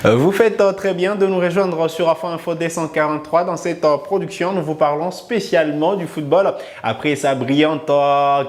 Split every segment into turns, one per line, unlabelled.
Vous faites très bien de nous rejoindre sur Afin Info D143. Dans cette production, nous vous parlons spécialement du football après sa brillante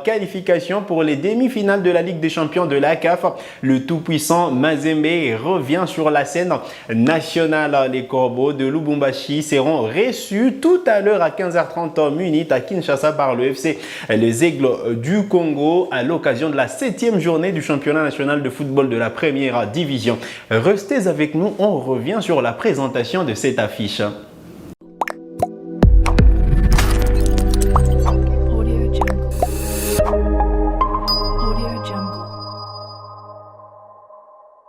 qualification pour les demi-finales de la Ligue des Champions de la CAF. Le tout-puissant Mazembe revient sur la scène nationale. Les Corbeaux de Lubumbashi seront reçus tout à l'heure à 15h30 minutes à Kinshasa par le FC Les Aigles du Congo à l'occasion de la 7e journée du championnat national de football de la première division. Restez avec nous, on revient sur la présentation de cette affiche.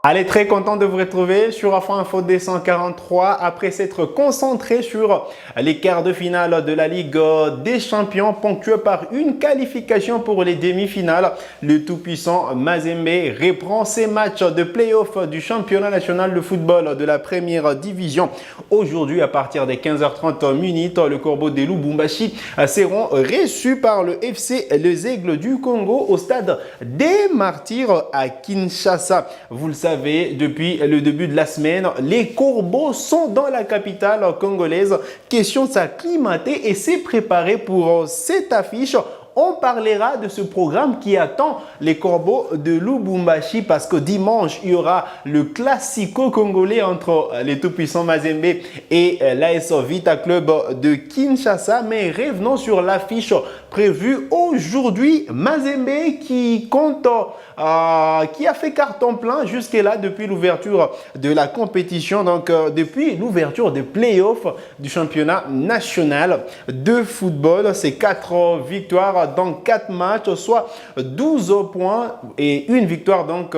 Allez, très content de vous retrouver sur Afin Info D143 après s'être concentré sur les quarts de finale de la Ligue des Champions ponctué par une qualification pour les demi-finales. Le tout-puissant Mazembe reprend ses matchs de play-off du championnat national de football de la première division. Aujourd'hui, à partir des 15h30 minutes, le Corbeau de Lubumbashi seront reçus par le FC Les Aigles du Congo au stade des Martyrs à Kinshasa. Vous le savez, depuis le début de la semaine, les Corbeaux sont dans la capitale congolaise. Question de s'acclimater et s'est préparé pour cette affiche. On parlera de ce programme qui attend les Corbeaux de Lubumbashi parce que dimanche, il y aura le classico congolais entre les tout-puissants Mazembe et l'AS Vita Club de Kinshasa. Mais revenons sur l'affiche prévue aujourd'hui. Mazembe qui compte, qui a fait carton plein jusque-là depuis l'ouverture de la compétition, donc depuis l'ouverture des playoffs du championnat national de football. C'est 4 victoires dans 4 matchs, soit 12 points et une victoire donc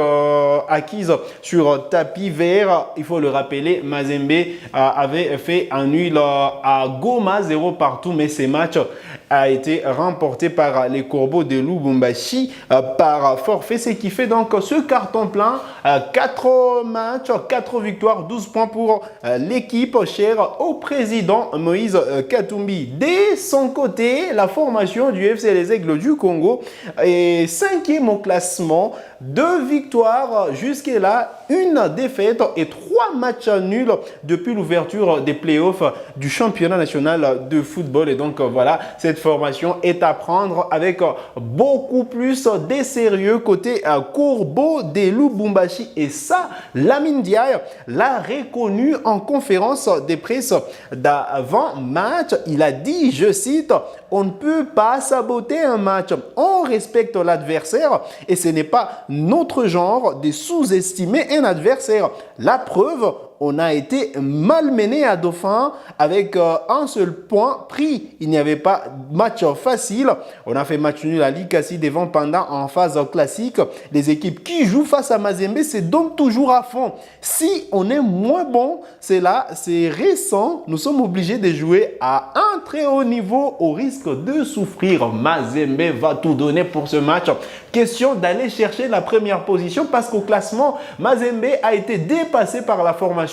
acquise sur tapis vert. Il faut le rappeler, Mazembe avait fait un nul à Goma 0 partout, mais ces matchs a été remporté par les Corbeaux de Lubumbashi par forfait, ce qui fait donc ce carton plein, 4 matchs, 4 victoires, 12 points pour l'équipe chère au président Moïse Katumbi. De son côté, la formation du FC Les Aigles du Congo est 5e au classement, 2 victoires jusque-là, 1 défaite et 3 matchs nuls depuis l'ouverture des playoffs du championnat national de football. Et donc voilà, cette formation est à prendre avec beaucoup plus de sérieux côté Corbeau de Lubumbashi. Et ça, Lamine Diaye l'a reconnu en conférence de presse d'avant-match. Il a dit, je cite, « On ne peut pas saboter un match. On respecte l'adversaire et ce n'est pas notre genre de sous-estimer un adversaire. La preuve, on a été malmené à Dauphin avec un seul point pris. Il n'y avait pas de match facile. On a fait match nul à Likasi devant Panda en phase classique. Les équipes qui jouent face à Mazembe se donnent toujours à fond. Si on est moins bon, c'est là, c'est récent. Nous sommes obligés de jouer à un très haut niveau au risque de souffrir. Mazembe va tout donner pour ce match. Question d'aller chercher la première position parce qu'au classement, Mazembe a été dépassé par la formation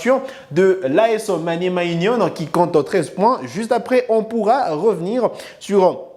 de l'AS Maniema Union qui compte 13 points. Juste après, on pourra revenir sur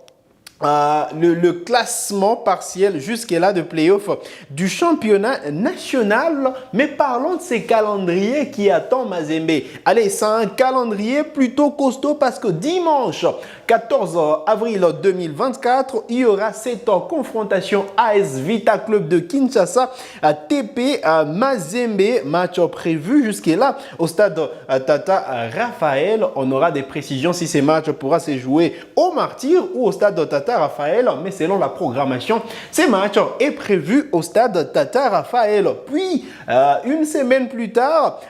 le classement partiel jusque-là de playoff du championnat national. Mais parlons de ces calendriers qui attendent Mazembe. Allez, c'est un calendrier plutôt costaud parce que dimanche 14 avril 2024, il y aura cette confrontation AS Vita Club de Kinshasa à TP Mazembe. Match prévu jusque-là au stade Tata Raphaël. On aura des précisions si ces matchs pourra se jouer au Martyr ou au stade Tata Raphaël, mais selon la programmation, ces matchs est prévu au stade Tata Raphaël. Puis, une semaine plus tard,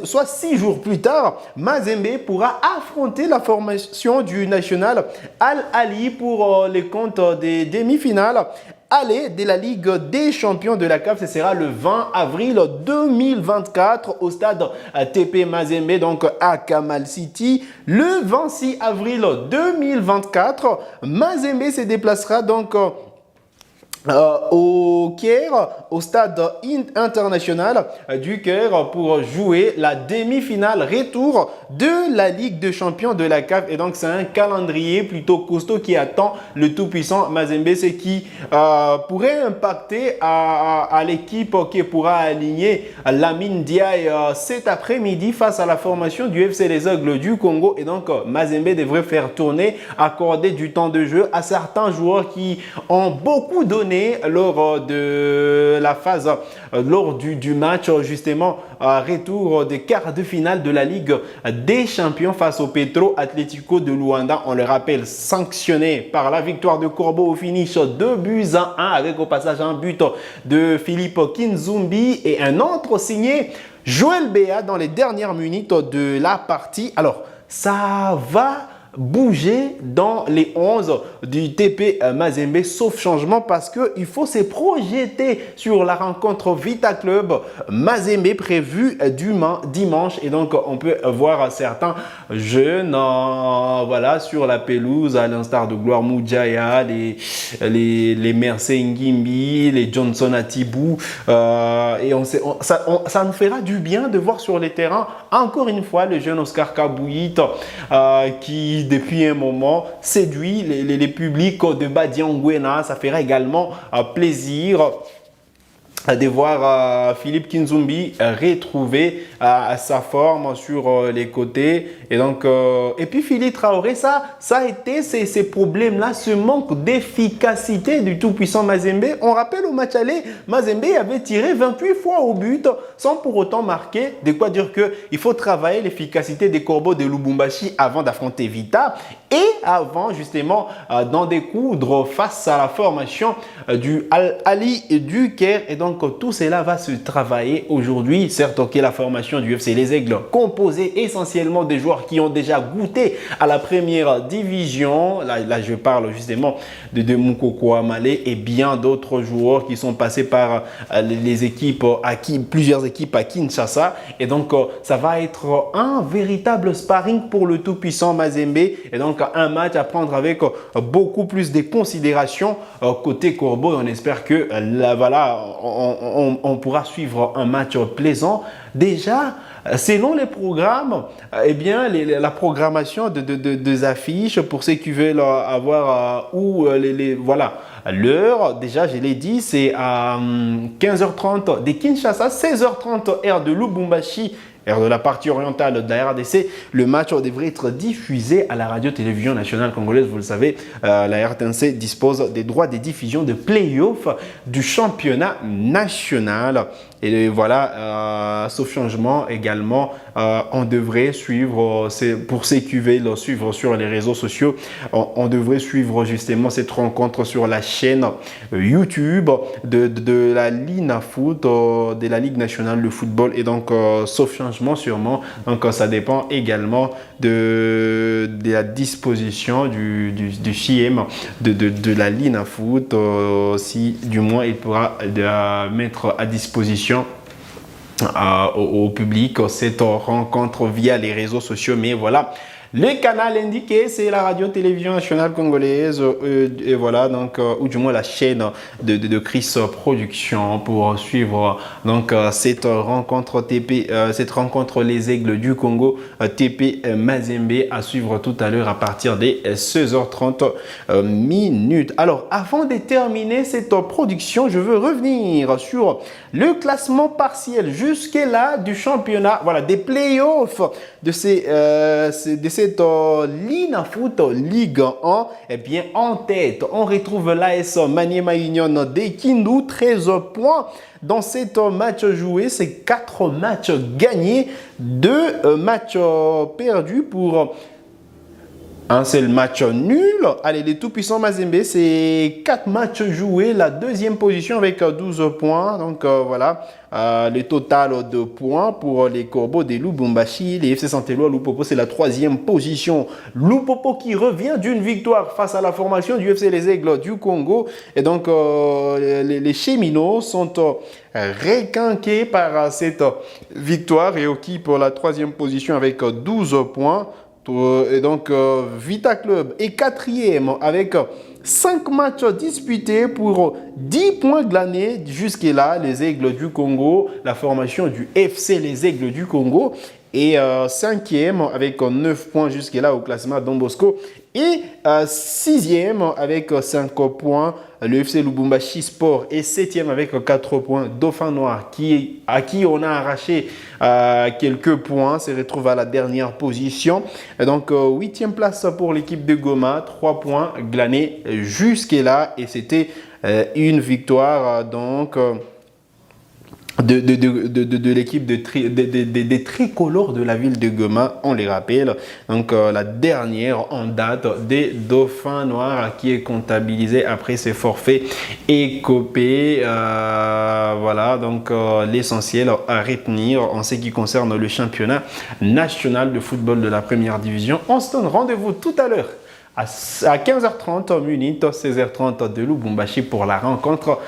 soit 6 jours plus tard, Mazembe pourra affronter la formation du national Al-Ali pour les comptes des demi-finales aller de la Ligue des Champions de la CAF. Ce sera le 20 avril 2024 au stade TP Mazembe, donc à Kamal City. Le 26 avril 2024, Mazembe se déplacera donc au Caire, au stade international du Caire pour jouer la demi-finale retour de la Ligue des Champions de la CAF. Et donc, c'est un calendrier plutôt costaud qui attend le tout-puissant Mazembe, ce qui pourrait impacter à l'équipe qui pourra aligner Lamine Diaye cet après-midi face à la formation du FC Les Aigles du Congo. Et donc, Mazembe devrait faire tourner, accorder du temps de jeu à certains joueurs qui ont beaucoup donné lors de la phase, lors du match justement retour des quarts de finale de la Ligue des Champions face au Petro Atlético de Luanda. On le rappelle, sanctionné par la victoire de Corbeau au finish 2-1 avec au passage un but de Philippe Kinzumbi et un autre signé Joël Béat dans les dernières minutes de la partie. Alors, ça va bouger dans les 11 du TP Mazembe, sauf changement parce qu'il faut se projeter sur la rencontre Vita Club Mazembe prévue dimanche. Et donc, on peut voir certains jeunes voilà, sur la pelouse, à l'instar de Gloire Moudjaya, les Mercé Ngimbi, les Johnson Atibou. Et ça nous fera du bien de voir sur les terrains, encore une fois, le jeune Oscar Kabouit qui depuis un moment séduit les publics de Badiangwena. Ça fera également plaisir de voir Philippe Kinzumbi retrouver sa forme sur les côtés. Et donc, et puis Philippe Traoré, ça a été ces problèmes-là, ce manque d'efficacité du tout-puissant Mazembe. On rappelle au match aller, Mazembe avait tiré 28 fois au but sans pour autant marquer. De quoi dire qu'il faut travailler l'efficacité des corbeaux de Lubumbashi avant d'affronter Vita et avant justement d'en découdre face à la formation du Al-Ali et du Caire. Et donc, tout cela va se travailler aujourd'hui. Certes, ok, la formation du FC Les Aigles, composée essentiellement des joueurs qui ont déjà goûté à la première division. Là je parle justement de Moukoko Amale et bien d'autres joueurs qui sont passés par les équipes, plusieurs équipes à Kinshasa. Et donc, ça va être un véritable sparring pour le tout-puissant Mazembe. Et donc, un match à prendre avec beaucoup plus de considération côté Corbeau. On espère que voilà, on pourra suivre un match plaisant. Déjà, selon les programmes, eh bien, la programmation des affiches pour ceux qui veulent avoir voilà, l'heure, déjà, je l'ai dit, c'est à 15h30 de Kinshasa, 16h30 heure de Lubumbashi, de la partie orientale de la RDC. Le match devrait être diffusé à la radio-télévision nationale congolaise. Vous le savez, la RTNC dispose des droits de diffusion de play-off du championnat national. Et voilà, sauf changement également, on devrait suivre, pour ceux qui veulent suivre sur les réseaux sociaux, on devrait suivre justement cette rencontre sur la chaîne YouTube de la Lina Foot, de la Ligue nationale de football. Et donc, sauf changement sûrement, donc ça dépend également de la disposition du CM de la Lina Foot, si du moins il pourra mettre à disposition au public cette rencontre via les réseaux sociaux. Mais voilà, le canal indiqué, c'est la radio-télévision nationale congolaise et voilà, donc, ou du moins la chaîne de Chris Production pour suivre donc cette rencontre Les Aigles du Congo TP Mazembe à suivre tout à l'heure à partir des 16h30 minutes. Alors, avant de terminer cette production, je veux revenir sur le classement partiel jusque-là du championnat, voilà, des playoffs de cette Lina Foot Ligue 1. Eh bien, en tête, on retrouve l'AS Maniema Union de Kindu, 13 points. Dans cet match joué, c'est 4 matchs gagnés, 2 matchs perdus pour un seul match nul. Allez, les tout-puissants Mazembe, c'est 4 matchs joués, la deuxième position avec 12 points. Donc voilà, le total de points pour les Corbeaux des Lubumbashi. Les FC Santelwa Lupopo, c'est la troisième position. Lupopo qui revient d'une victoire face à la formation du FC Les Aigles du Congo. Et donc, les Cheminots sont requinqués par cette victoire et occupent la troisième position avec 12 points. Et donc, Vita Club est quatrième avec 5 matchs disputés pour 10 points glanés jusque-là. Les Aigles du Congo, la formation du FC Les Aigles du Congo est 5e avec 9 points jusque-là au classement Don Bosco. Et 6e avec 5 points, le FC Lubumbashi Sport est 7e avec 4 points. Dauphin Noir, à qui on a arraché quelques points, se retrouve à la dernière position. Donc 8e place pour l'équipe de Goma, 3 points glanés jusque-là. Et c'était une victoire de l'équipe des tricolores de la ville de Goma, on les rappelle. Donc la dernière en date des Dauphins Noirs qui est comptabilisée après ses forfaits écopés. Voilà, donc l'essentiel à retenir en ce qui concerne le championnat national de football de la première division. On se donne rendez-vous tout à l'heure à 15h30 minutes, 16h30 de Lubumbashi pour la rencontre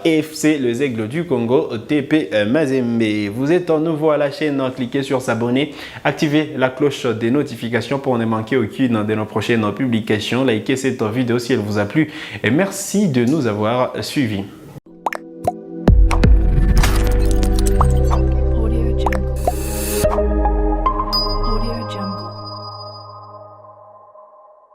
FC Les Aigles du Congo TP Mazembe. Vous êtes nouveau à la chaîne, cliquez sur s'abonner, activez la cloche des notifications pour ne manquer aucune de nos prochaines publications. Likez cette vidéo si elle vous a plu et merci de nous avoir suivis.